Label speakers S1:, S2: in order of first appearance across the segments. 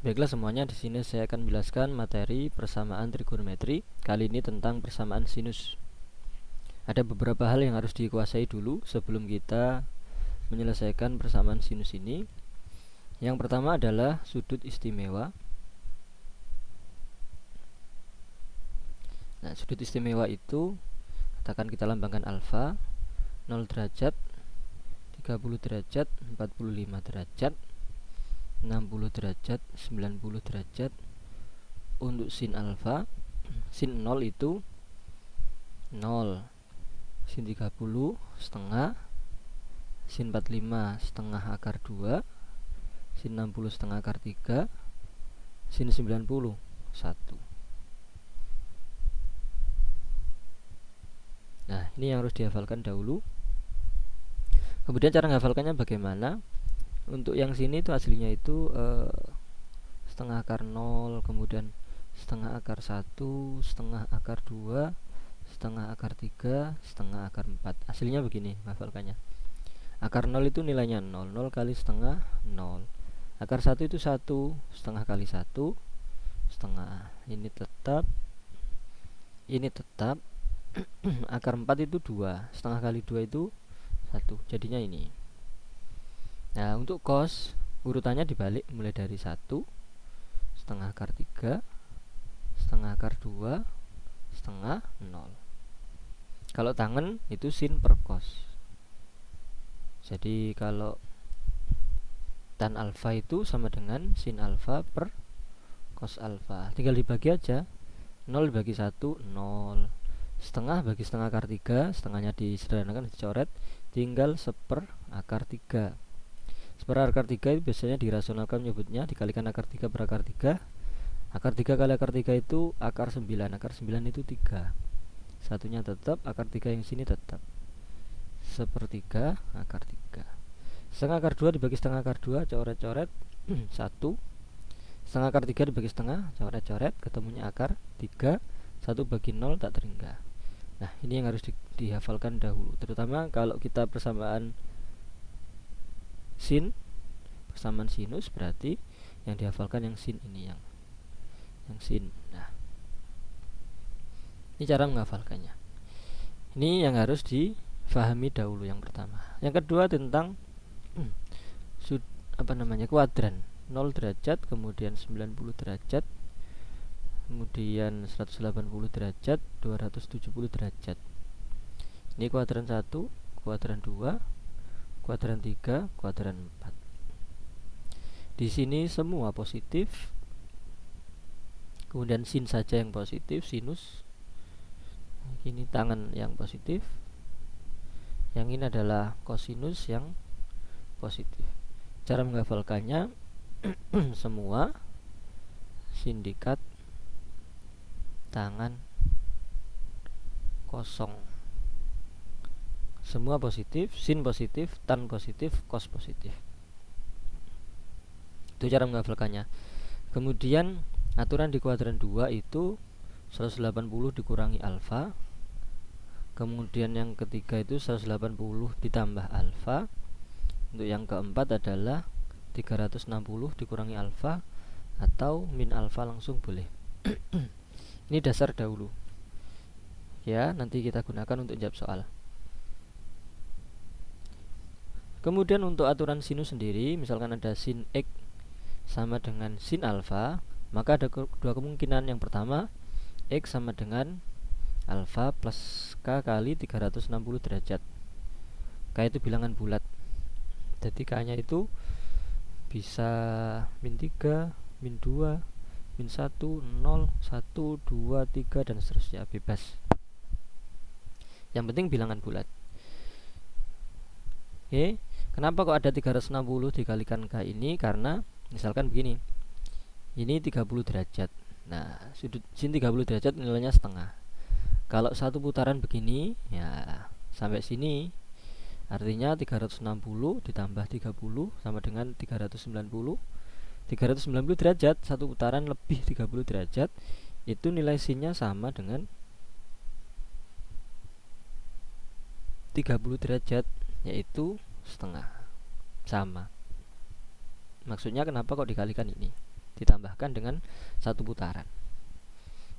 S1: Baiklah semuanya, di sini saya akan menjelaskan materi persamaan trigonometri. Kali ini tentang persamaan sinus. Ada beberapa hal yang harus dikuasai dulu sebelum kita menyelesaikan persamaan sinus ini. Yang pertama adalah sudut istimewa. Nah, sudut istimewa itu katakan kita lambangkan alfa, 0 derajat, 30 derajat, 45 derajat, 60 derajat, 90 derajat. Untuk sin alfa, sin 0 itu 0, sin 30 setengah, sin 45 setengah akar 2, sin 60 setengah akar 3, sin 90 1. Nah, ini yang harus dihafalkan dahulu. Kemudian cara menghafalkannya bagaimana? Untuk yang sini itu aslinya itu setengah akar 0, kemudian setengah akar 1, setengah akar 2, setengah akar 3, setengah akar 4. Aslinya begini menghafalkannya. Akar 0 itu nilainya 0, 0 kali setengah 0. Akar 1 itu 1, setengah kali 1, setengah. Ini tetap, ini tetap. Akar 4 itu 2, setengah kali 2 itu 1, jadinya ini. Nah, untuk cos urutannya dibalik, mulai dari 1, setengah akar 3, setengah akar 2, setengah 0. Kalau tangen itu sin per cos. Jadi kalau tan alfa itu sama dengan sin alfa per cos alfa. Tinggal dibagi aja. 0 dibagi 1, 0. Setengah bagi setengah akar 3, setengahnya disederhanakan, dicoret, tinggal seper akar 3. Seper akar 3 itu biasanya dirasionalkan menyebutnya dikalikan akar 3 per akar 3. Akar 3 kali akar 3 itu akar 9. Akar 9 itu 3. Satunya tetap, akar 3 yang sini tetap. Sepertiga akar 3. Setengah akar 2 dibagi setengah akar 2, coret-coret 1. Setengah akar 3 dibagi setengah, coret-coret, ketemunya akar 3. 1 bagi 0 tak terhingga. Nah, ini yang harus dihafalkan dahulu, terutama kalau kita persamaan sin, persamaan sinus, berarti yang dihafalkan yang sin ini, yang sin. Nah, ini cara menghafalkannya. Ini yang harus difahami dahulu yang pertama. Yang kedua tentang kuadran. 0 derajat, kemudian 90 derajat, kemudian 180 derajat, 270 derajat. Ini kuadran 1, kuadran 2, kuadran 3, kuadran 4. Di sini semua positif. Kemudian sin saja yang positif, sinus. Ini tangan yang positif. Yang ini adalah kosinus yang positif. Cara menghafalkannya semua sindikat tangan kosong, semua positif, sin positif, tan positif, kos positif. Itu cara menghafalkannya. Kemudian aturan di kuadran 2 itu 180 dikurangi alfa. Kemudian yang ketiga itu 180 ditambah alfa. Untuk yang keempat adalah 360 dikurangi alfa atau min alfa langsung boleh. Ini dasar dahulu ya, nanti kita gunakan untuk jawab soal. Kemudian untuk aturan sinus sendiri, misalkan ada sin x sama dengan sin alfa, maka ada dua kemungkinan. Yang pertama, x sama dengan alfa plus k kali 360 derajat. K itu bilangan bulat, jadi k nya itu bisa min 3, min 2, min 1, 0, 1, 2, 3 dan seterusnya, bebas. Yang penting bilangan bulat. Oke, kenapa kok ada 360 dikalikan k ini? Karena misalkan begini, ini 30 derajat. Nah, sudut sin 30 derajat nilainya setengah. Kalau satu putaran begini, ya sampai sini, artinya 360 ditambah 30 sama dengan 390. 390 derajat, satu putaran lebih 30 derajat, itu nilai sinnya sama dengan 30 derajat, yaitu setengah. Sama. Maksudnya kenapa kok dikalikan ini? ditambahkan dengan satu putaran.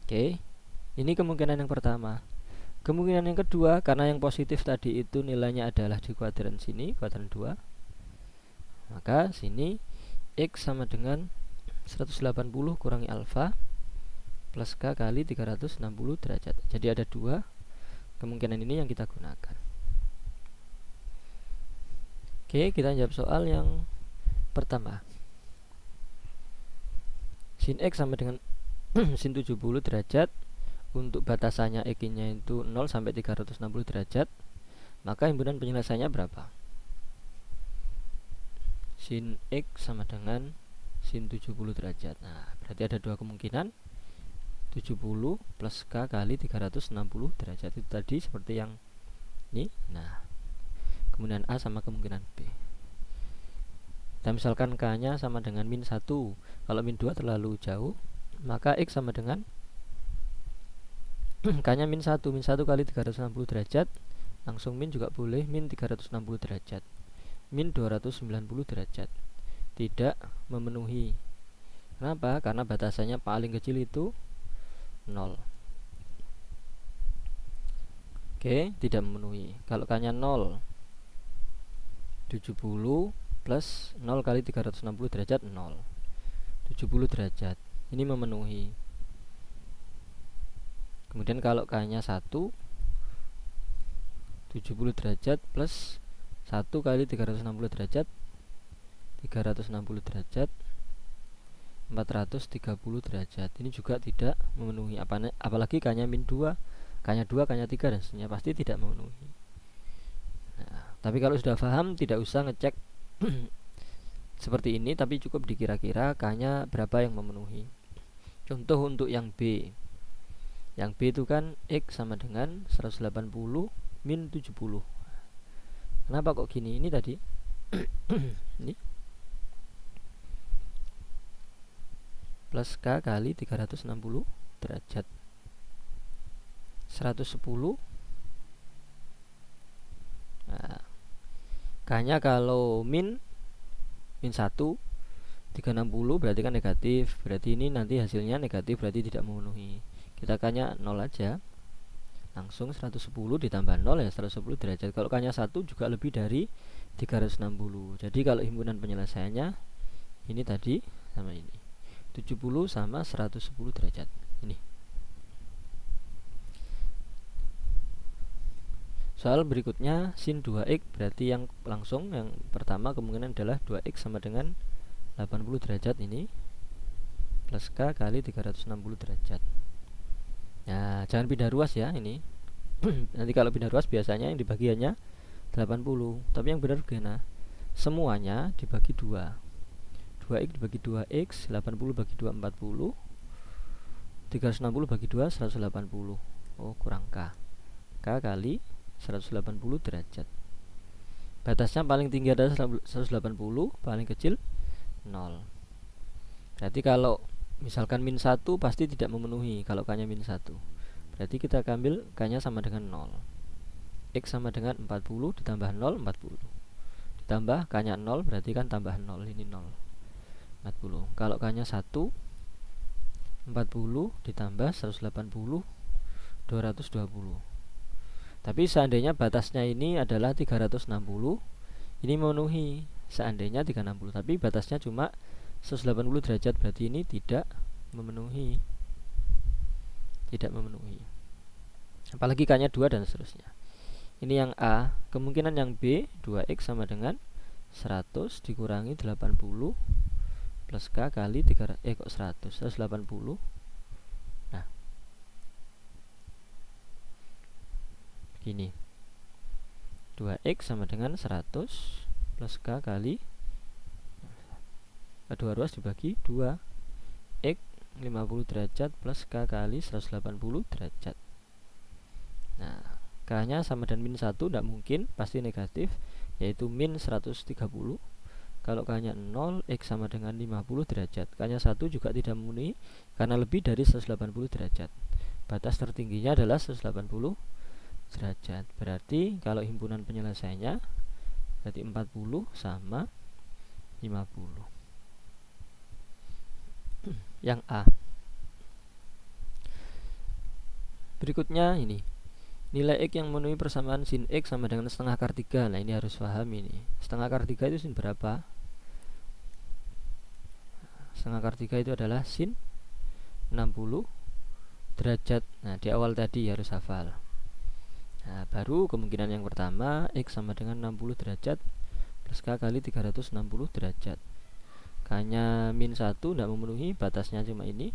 S1: Oke, ini kemungkinan yang pertama. Kemungkinan yang kedua, karena yang positif tadi itu nilainya adalah di kuadran sini, kuadran 2, maka sini X sama dengan 180 kurangi alfa plus K kali 360 derajat. Jadi ada dua kemungkinan ini yang kita gunakan. Oke, kita jawab soal yang pertama. Sin X sama dengan sin 70 derajat. Untuk batasannya X-nya itu 0 sampai 360 derajat, maka himpunan penyelesaiannya berapa? Sin X sama dengan sin 70 derajat. Nah, berarti ada dua kemungkinan, 70 plus K kali 360 derajat. Itu tadi seperti yang ini. Nah, kemudian A sama kemungkinan B. Dan misalkan K-nya sama dengan min 1. Kalau min 2 terlalu jauh, maka X sama dengan K-nya min 1 kali 360 derajat, langsung min juga boleh, min 360 derajat, min 290 derajat. Tidak memenuhi. Kenapa? Karena batasannya paling kecil itu 0. Oke, tidak memenuhi. Kalau K-nya 0, 70 plus 0 kali 360 derajat 0, 70 derajat. Ini memenuhi. Kemudian kalau K-nya 1, 70 derajat plus 1 kali 360 derajat, 360 derajat, 430 derajat. Ini juga tidak memenuhi. Apalagi K-nya min 2, K-nya 2, K-nya 3 dan seterusnya, pasti tidak memenuhi. Nah, tapi kalau sudah paham, tidak usah ngecek seperti ini, tapi cukup dikira-kira K-nya berapa yang memenuhi. Contoh untuk yang B. Yang B itu kan X sama dengan 180 min 70. Kenapa kok gini? Ini tadi ini plus K kali 360 derajat, 110. Nah, K-nya kalau min 1, 360 berarti kan negatif. Berarti ini nanti hasilnya negatif, berarti tidak memenuhi. Kita K-nya 0 aja, langsung 110 ditambah 0 ya 110 derajat. Kalau K-nya 1 juga lebih dari 360. Jadi kalau himpunan penyelesaiannya ini tadi sama ini, 70 sama 110 derajat. Ini soal berikutnya, sin 2x berarti yang langsung yang pertama kemungkinan adalah 2x sama dengan 80 derajat ini plus K kali 360 derajat. Nah, jangan pindah ruas ya ini. Nanti kalau pindah ruas biasanya yang dibagiannya 80. Tapi yang benar bagaimana? Semuanya dibagi 2. 2x dibagi 2x, 80 bagi 2 40, 360 bagi 2 180. Oh, kurang K. K kali 180 derajat. Batasnya paling tinggi adalah 180, paling kecil 0. Berarti kalau misalkan min 1 pasti tidak memenuhi kalau K-nya min 1. Berarti kita ambil K-nya sama dengan 0. X sama dengan 40 ditambah 0, 40. Ditambah K-nya 0 berarti kan tambah 0, ini 0. 40. Kalau K-nya 1, 40 ditambah 180, 220. Tapi seandainya batasnya ini adalah 360, ini memenuhi. Seandainya 360, tapi batasnya cuma 180 derajat, berarti ini tidak memenuhi. Tidak memenuhi. Apalagi K-nya 2 dan seterusnya. Ini yang A. Kemungkinan yang B, 2x sama dengan 100 dikurangi 80 plus K kali 3 kok 180. Nah, begini. 2x sama dengan 100 plus K kali kedua ruas dibagi 2, X 50 derajat plus K kali 180 derajat. Nah, K-nya sama dan min 1 tidak mungkin, pasti negatif, yaitu min 130. Kalau K-nya 0, X sama dengan 50 derajat. K-nya 1 juga tidak memenuhi karena lebih dari 180 derajat. Batas tertingginya adalah 180 derajat. Berarti kalau himpunan penyelesaiannya berarti 40 sama 50. yang A. Berikutnya ini, nilai X yang memenuhi persamaan sin X sama dengan setengah akar 3. Nah ini harus paham ini, setengah akar 3 itu sin berapa? Setengah akar 3 itu adalah sin 60 derajat. Nah di awal tadi harus hafal. Nah baru kemungkinan yang pertama, X sama dengan 60 derajat plus K kali 360 derajat. K nya min 1 tidak memenuhi, batasnya cuma ini.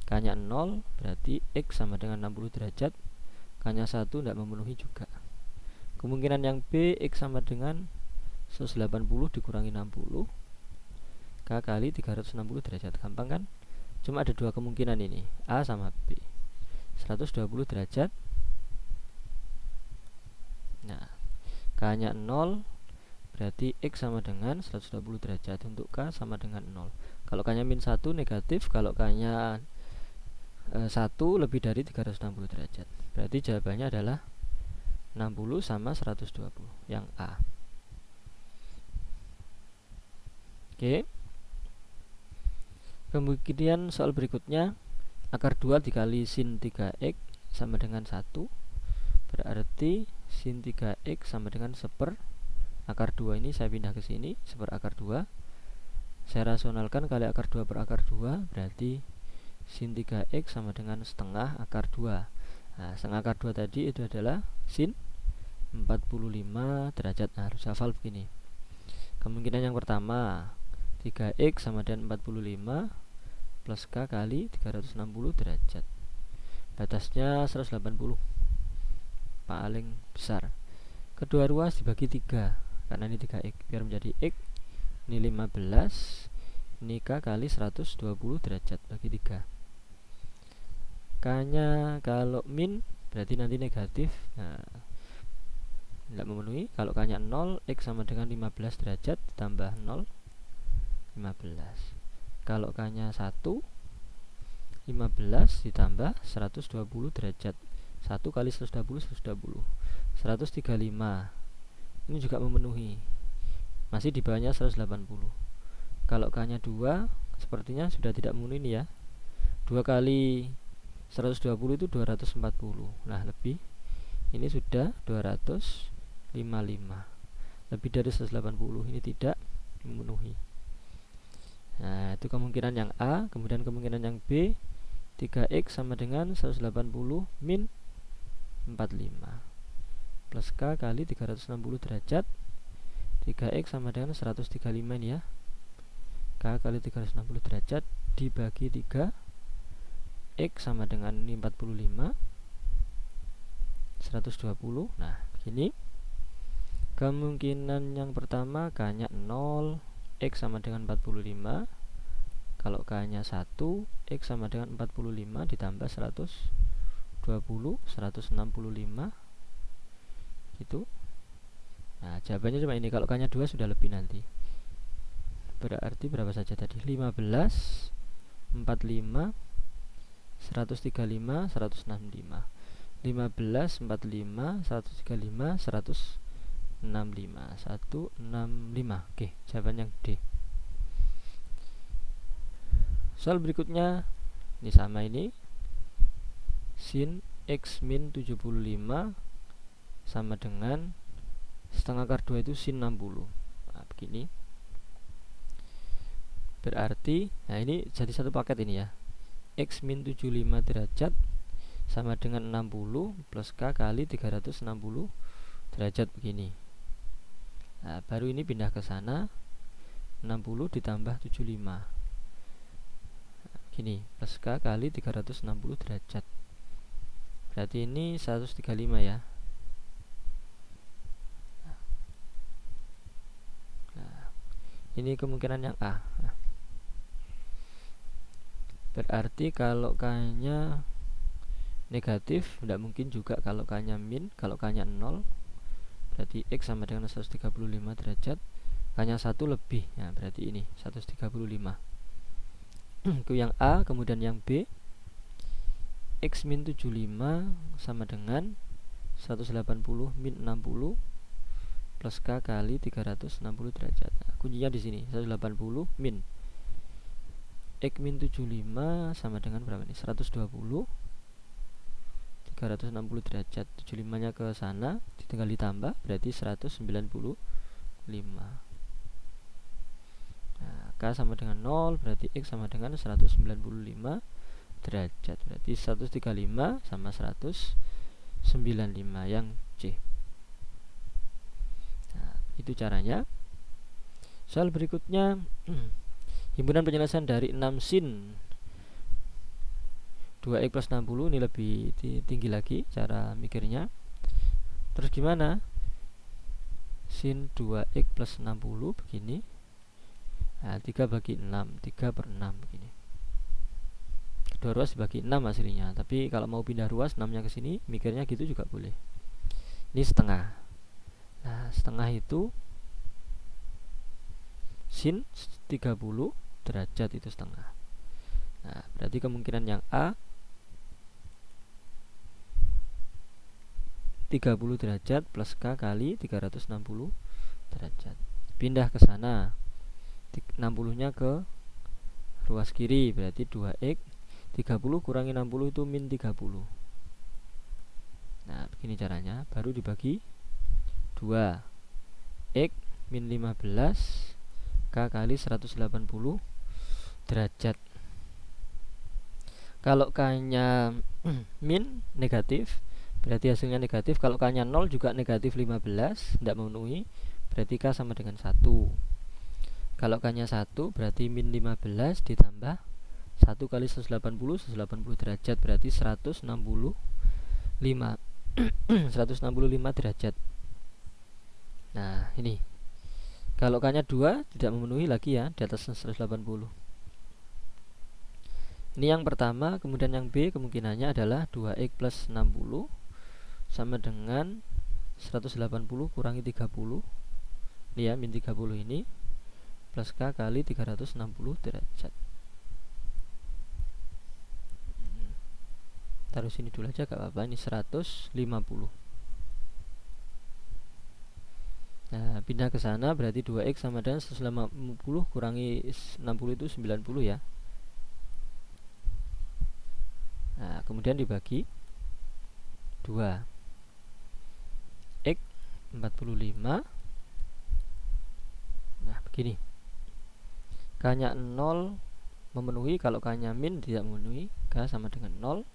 S1: K nya 0, berarti X sama dengan 60 derajat. K nya 1 tidak memenuhi juga. Kemungkinan yang B, X sama dengan 180 dikurangi 60, K kali 360 derajat. Gampang kan? Cuma ada dua kemungkinan ini, A sama B. 120 derajat. Nah K nya 0, berarti X sama dengan 120 derajat. Untuk K sama dengan 0. Kalau K nya min 1 negatif, kalau K nya 1 lebih dari 360 derajat. Berarti jawabannya adalah 60 sama 120, yang A. Oke. Kemudian soal berikutnya, akar 2 dikali sin 3x sama dengan 1. Berarti sin 3x sama dengan 1/, akar 2 ini saya pindah ke sini, 1/, akar 2. Saya rasionalkan kali akar 2 per akar 2, berarti sin 3x sama dengan setengah akar 2. Nah, setengah akar 2 tadi itu adalah sin 45 derajat. Nah, harus hafal begini. Kemungkinan yang pertama, 3x sama dengan 45 plus K kali 360 derajat. Batasnya 180, paling besar. Kedua ruas dibagi 3, karena ini 3x, biar menjadi x. Ini 15, ini K kali 120 derajat bagi 3. K nya kalau min berarti nanti negatif. Nah, tidak memenuhi. Kalau K nya 0, X sama dengan 15 derajat ditambah 0, 15. Kalau K nya 1, 15 ditambah 120 derajat. 1 kali 120, 120, 135. Ini juga memenuhi, masih di bawahnya 180. Kalau K nya 2, sepertinya sudah tidak memenuhi ini ya. 2 kali 120 itu 240. Nah lebih, ini sudah 255, lebih dari 180. Ini tidak memenuhi. Nah itu kemungkinan yang A. Kemudian kemungkinan yang B, 3x sama dengan 180 min 45 plus K kali 360 derajat. 3x sama dengan 135 ini ya, K kali 360 derajat dibagi 3, X sama dengan ini 45, 120. Nah begini. Kemungkinan yang pertama, K nya 0, X sama dengan 45. Kalau K nya 1, X sama dengan 45 ditambah 120, 165 gitu. Nah jawabannya cuma ini. Kalau K nya 2 sudah lebih nanti. Berarti berapa saja tadi? 15, 45, 135, 165. 15, 45, 135, 165, 165. Oke, jawaban yang D. Soal berikutnya ini sama ini. Sin X min 75 sama dengan setengah akar 2 itu sin 60. Nah, begini. Berarti, nah ini jadi satu paket ini ya. X min 75 derajat sama dengan 60 plus K kali 360 derajat begini. Nah, baru ini pindah ke sana, 60 ditambah 75. Nah, gini, plus K kali 360 derajat. Berarti ini 135 ya. Nah, ini kemungkinan yang A. Nah, berarti kalau K-nya negatif, tidak mungkin juga kalau K-nya min. Kalau K-nya 0, berarti X sama dengan 135 derajat. K-nya 1 lebih, ya berarti ini 135. Itu yang A. Kemudian yang B, X min 75 sama dengan 180 min 60 plus K kali 360 derajat. Nah, kuncinya di sini 180 min X min 75 sama dengan berapa nih? 120. 360 derajat. 75 nya ke sana, tinggal ditambah, berarti 195. Nah, K sama dengan 0, berarti X sama dengan 195 derajat. Berarti 135 sama 195 yang C. Nah, itu caranya. Soal berikutnya, himpunan penyelesaian dari 6 sin 2x plus 60, ini lebih tinggi lagi cara mikirnya. Terus gimana? Sin 2x plus 60 begini. Nah, 3 bagi 6, 3 per 6 begini. Kedua ruas dibagi 6 hasilnya. Tapi kalau mau pindah ruas 6 nya ke sini, mikirnya gitu juga boleh. Ini setengah. Nah, setengah itu sin 30 derajat itu setengah. Nah, berarti kemungkinan yang A 30 derajat plus K kali 360 derajat. Pindah ke sana. 60 nya ke ruas kiri, berarti 2x. 30 kurangi 60 itu min 30. Nah, begini caranya. Baru dibagi 2. X min 15 K kali 180 derajat. Kalau K-nya min negatif, berarti hasilnya negatif. Kalau K-nya 0 juga negatif 15, tidak memenuhi, berarti K sama dengan 1. Kalau K-nya 1, berarti min 15 ditambah 1 kali 180 derajat, berarti 165 165 derajat. Nah, ini kalau K-nya 2 tidak memenuhi lagi ya, di atas 180. Ini yang pertama. Kemudian yang B kemungkinannya adalah 2x plus 60 sama dengan 180 kurangi 30. Ini ya, min 30 ini plus K kali 360 derajat. Taruh sini dulu aja, gak apa-apa. Ini 150. Nah, pindah ke sana, berarti 2x sama dengan 150 kurangi 60 itu 90 ya. Nah, kemudian dibagi 2. X 45. Nah, begini. K-nya 0 memenuhi, kalau K-nya min tidak memenuhi. K sama dengan 0.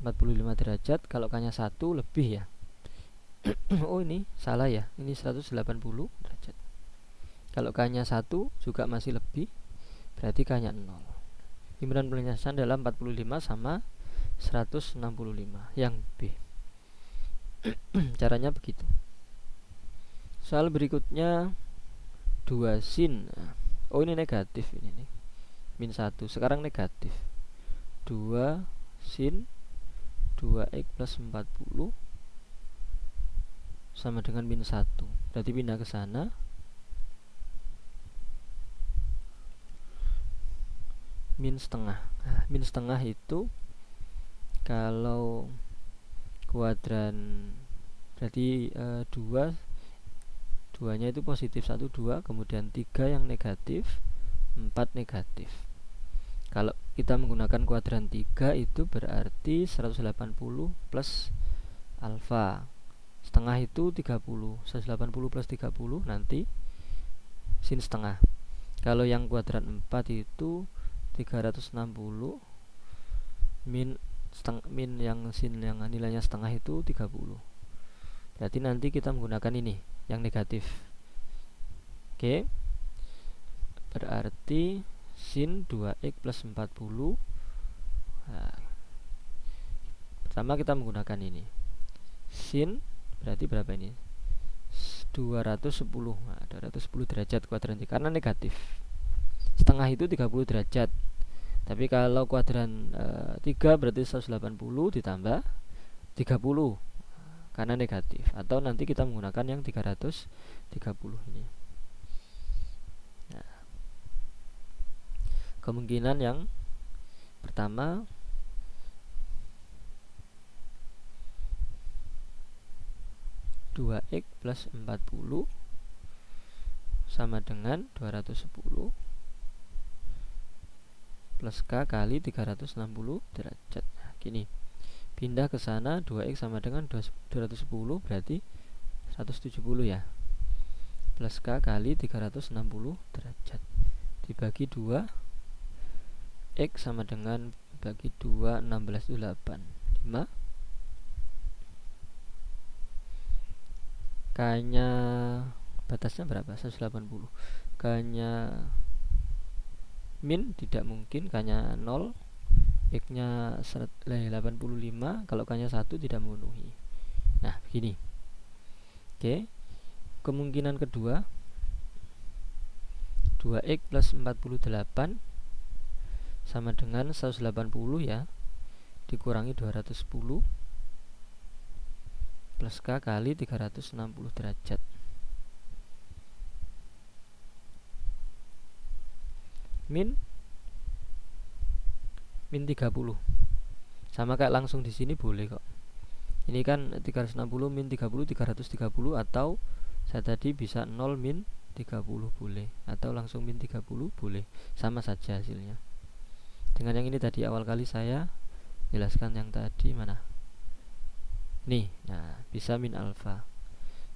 S1: 45 derajat. Kalau K-nya 1 lebih ya. Oh, ini salah ya. Ini 180 derajat. Kalau K-nya 1 juga masih lebih, berarti K-nya 0. Himpunan penyelesaian adalah 45 sama 165 yang B. Caranya begitu. Soal berikutnya 2 sin. Oh, ini negatif ini nih. Min 1. Sekarang negatif. 2 sin 2x plus 40 sama dengan min 1. Berarti pindah ke sana. Min setengah. Nah, min setengah itu kalau kuadran berarti 2 nya itu positif 1, 2, kemudian 3 yang negatif, 4 negatif. Kalau kita menggunakan kuadran 3 itu berarti 180 plus alfa. Setengah itu 30. 180 plus 30 nanti sin setengah. Kalau yang kuadran 4 itu 360 min yang sin yang nilainya setengah itu 30. Berarti nanti kita menggunakan ini yang negatif. Oke. Berarti sin 2x plus 40. Nah, pertama kita menggunakan ini. Sin berarti berapa ini? 210. Nah, 210 derajat kuadran 3 karena negatif. Setengah itu 30 derajat. Tapi kalau kuadran 3 berarti 180 ditambah 30 karena negatif. Atau nanti kita menggunakan yang 330 ini. Nah, kemungkinan yang pertama (2x plus 40) sama dengan 210 plus K kali 360 derajat. Nah, gini. Pindah ke sana 2X sama dengan 210 berarti 170 ya. Plus K kali 360 derajat. Dibagi 2, X sama dengan bagi 2, 16 itu 8. 5. K-nya batasnya berapa? 180. K-nya min tidak mungkin, K-nya 0, X-nya 85, kalau K-nya 1 tidak memenuhi. Nah, begini. Oke. Kemungkinan kedua 2X plus 48 sama dengan 180 ya, dikurangi 210 plus K kali 360 derajat. Min 30. Sama kayak langsung di sini boleh kok. Ini kan 360 min 30 330, atau saya tadi bisa 0 min 30 boleh, atau langsung min 30 boleh. Sama saja hasilnya. Dengan yang ini tadi awal kali saya jelaskan yang tadi mana? Nih, nah bisa min alfa.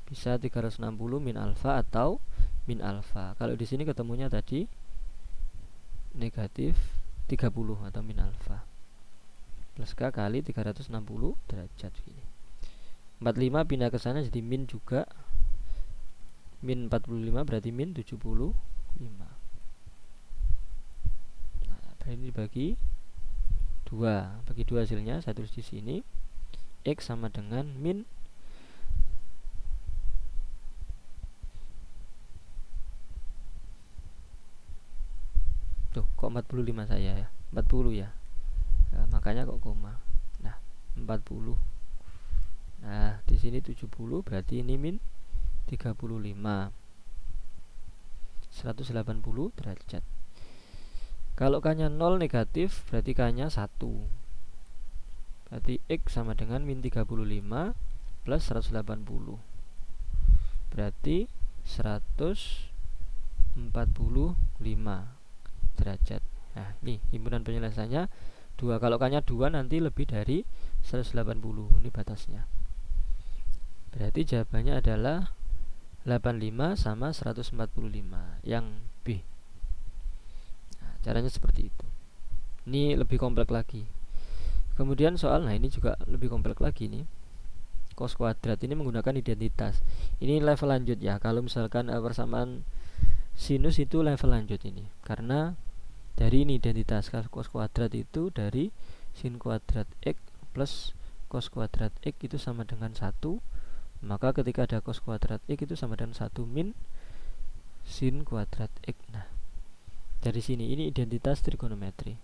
S1: Bisa 360 min alfa atau min alfa. Kalau di sini ketemunya tadi negatif 30 atau min alfa. Plus K kali 360 derajat gini. 45 pindah ke sana jadi min juga. Min 45 berarti min 75. Nah, ini dibagi 2. Bagi 2 hasilnya saya tulis di sini. X sama dengan min tuh, kok 45 saya ya? 40 ya. Nah, makanya kok koma. Nah, 40. Nah, di sini 70 berarti ini min 35. 180 derajat. Kalau K-nya 0 negatif berarti K-nya 1. Berarti X sama dengan min 35 plus 180. Berarti 145 derajat. Nah, ini himpunan penyelesaiannya 2. Kalau K-nya 2 nanti lebih dari 180. Ini batasnya. Berarti jawabannya adalah 85 sama 145 yang B. Nah, caranya seperti itu. Ini lebih kompleks lagi. Kemudian soal, nah ini juga lebih kompleks lagi nih. Cos kuadrat ini menggunakan identitas. Ini level lanjut ya. Kalau misalkan persamaan sinus itu level lanjut ini. Karena dari ini identitas cos kuadrat itu dari sin kuadrat X plus cos kuadrat X itu sama dengan 1. Maka ketika ada cos kuadrat X itu sama dengan 1 min sin kuadrat X. Nah, dari sini ini identitas trigonometri.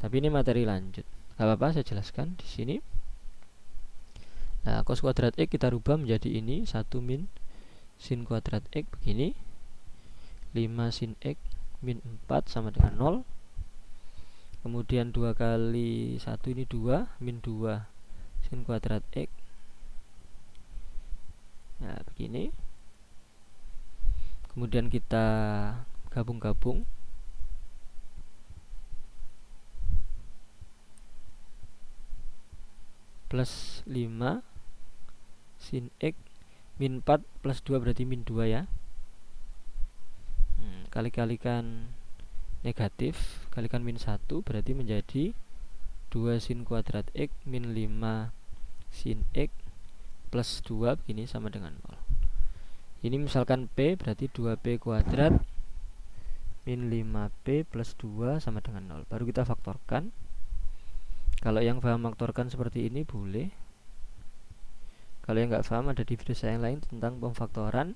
S1: Tapi ini materi lanjut. Gak apa-apa, saya jelaskan di sini. Nah, cos kuadrat X kita rubah menjadi ini 1 min sin kuadrat X begini. 5 sin X min 4 sama dengan 0. Kemudian 2 kali 1 ini 2 min 2 sin kuadrat X. Nah, begini. Kemudian kita gabung-gabung. Plus 5 sin X min 4 plus 2 berarti min 2 ya. Kali-kalikan negatif, kalikan min 1 berarti menjadi 2 sin kuadrat X min 5 sin X plus 2 begini sama dengan 0. Ini misalkan P berarti 2P kuadrat min 5P plus 2 sama dengan 0. Baru kita faktorkan. Kalau yang paham faktorkan seperti ini boleh. Kalau yang nggak paham ada di video saya yang lain tentang pemfaktoran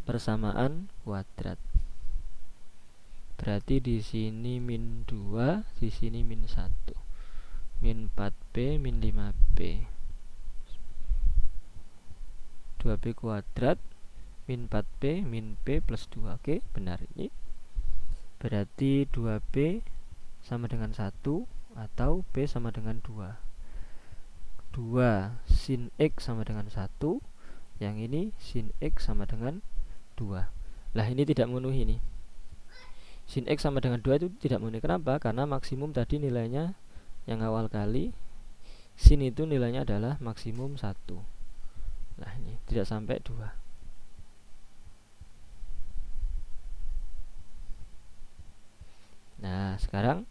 S1: persamaan kuadrat. Berarti di sini min 2, di sini min 1. Min 4P min 5P. 2P kuadrat min 4P min P plus 2. Oke, benar ini. Berarti 2P sama dengan 1 atau P sama dengan 2. 2 sin X sama dengan 1. Yang ini sin X sama dengan 2. Lah, ini tidak memenuhi nih. sin X sama dengan 2 itu tidak memenuhi. Kenapa? Karena maksimum tadi nilainya yang awal kali, sin itu nilainya adalah maksimum 1. Nah ini tidak sampai 2. Nah sekarang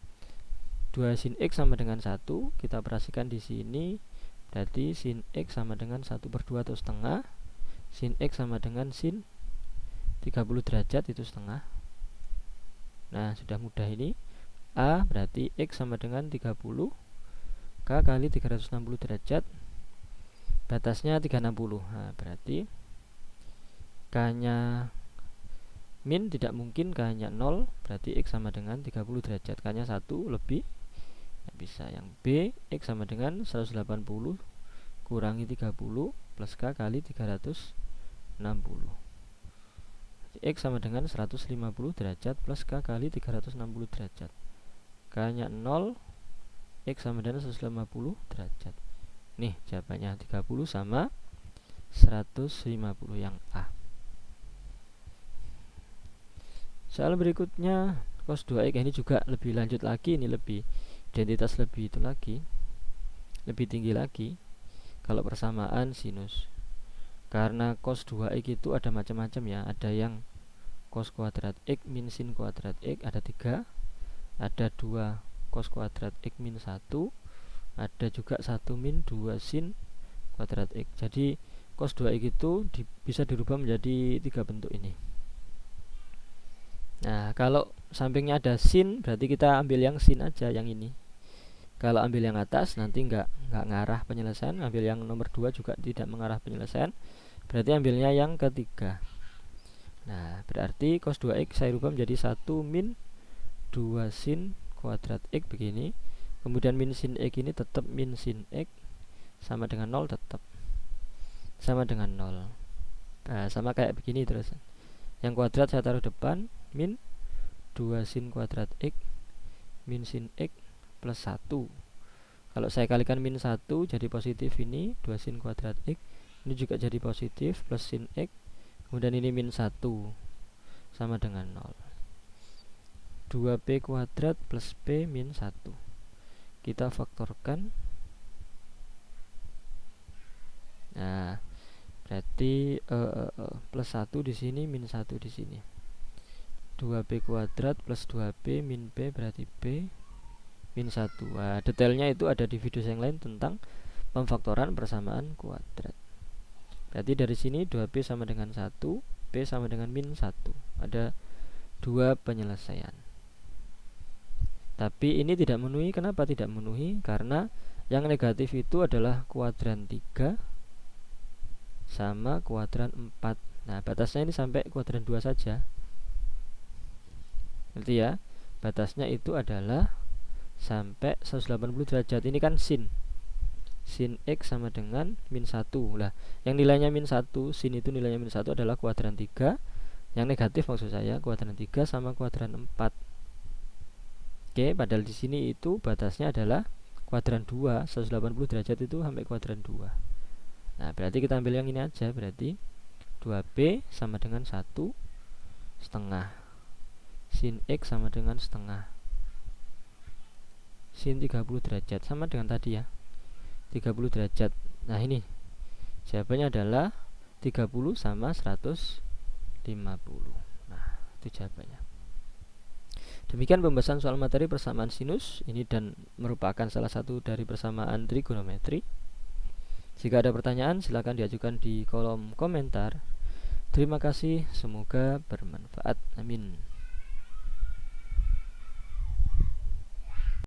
S1: 2 sin X sama dengan 1, kita operasikan di sini. Berarti sin X sama dengan 1/2 atau setengah. Sin X sama dengan sin 30 derajat itu setengah. Nah sudah mudah ini. A berarti X sama dengan 30, K kali 360 derajat, batasnya 360. Nah berarti K nya min tidak mungkin, K nya 0, berarti X sama dengan 30 derajat. K nya 1 lebih, nggak bisa. Yang B, X sama dengan 180 kurangi 30 plus K kali 360. X sama dengan 150 derajat plus K kali 360 derajat. K nya 0, X sama dengan 150 derajat. Nih jawabannya 30 sama 150 yang A. Soal berikutnya cos 2x, ini juga lebih lanjut lagi, ini lebih identitas lebih itu lagi, lebih tinggi lagi kalau persamaan sinus. Karena cos 2x itu ada macam-macam ya, ada yang cos kuadrat x min sin kuadrat x, ada 3, ada 2 cos kuadrat x min 1, ada juga 1 min 2 sin kuadrat x. Jadi cos 2x itu bisa dirubah menjadi 3 bentuk ini. Nah kalau sampingnya ada sin, berarti kita ambil yang sin aja, yang ini. Kalau ambil yang atas nanti nggak ngarah penyelesaian, ambil yang nomor 2 juga tidak mengarah penyelesaian, berarti ambilnya yang ketiga. Nah berarti cos 2x saya rubah menjadi 1 min 2 sin kuadrat x begini. Kemudian min sin x ini tetap min sin x sama dengan 0, tetap sama dengan 0. Nah sama kayak begini terus. Yang kuadrat saya taruh depan, min 2 sin kuadrat x min sin x plus 1. Kalau saya kalikan min 1 jadi positif, ini 2 sin kuadrat x, ini juga jadi positif plus sin x, kemudian ini min 1 sama dengan 0. 2p kuadrat plus p min 1. Kita faktorkan. Nah berarti plus 1 di sini, min 1 di sini. 2p kuadrat plus 2p min p berarti p min 1. Nah, detailnya itu ada di video yang lain tentang pemfaktoran persamaan kuadrat. Berarti dari sini 2p sama dengan 1, p sama dengan min 1. Ada 2 penyelesaian. Tapi ini tidak memenuhi. Kenapa tidak memenuhi? Karena yang negatif itu adalah kuadran 3 sama kuadran 4. Nah batasnya ini sampai kuadran 2 saja. Berarti ya, batasnya itu adalah sampai 180 derajat. Ini kan sin X sama dengan min 1. Lah, yang nilainya min 1, sin itu nilainya min 1 adalah kuadran 3. Yang negatif maksud saya kuadran 3 sama kuadran 4. Oke, padahal di sini itu batasnya adalah kuadran 2, 180 derajat itu sampai kuadran 2. Nah, berarti kita ambil yang ini aja, berarti 2p sama dengan 1 setengah sin X sama dengan setengah sin 30 derajat, sama dengan tadi ya, 30 derajat. Nah ini jawabannya adalah 30 sama 150. Nah itu jawabannya. Demikian pembahasan soal materi persamaan sinus ini, dan merupakan salah satu dari persamaan trigonometri. Jika ada pertanyaan silakan diajukan di kolom komentar. Terima kasih, semoga bermanfaat. Amin.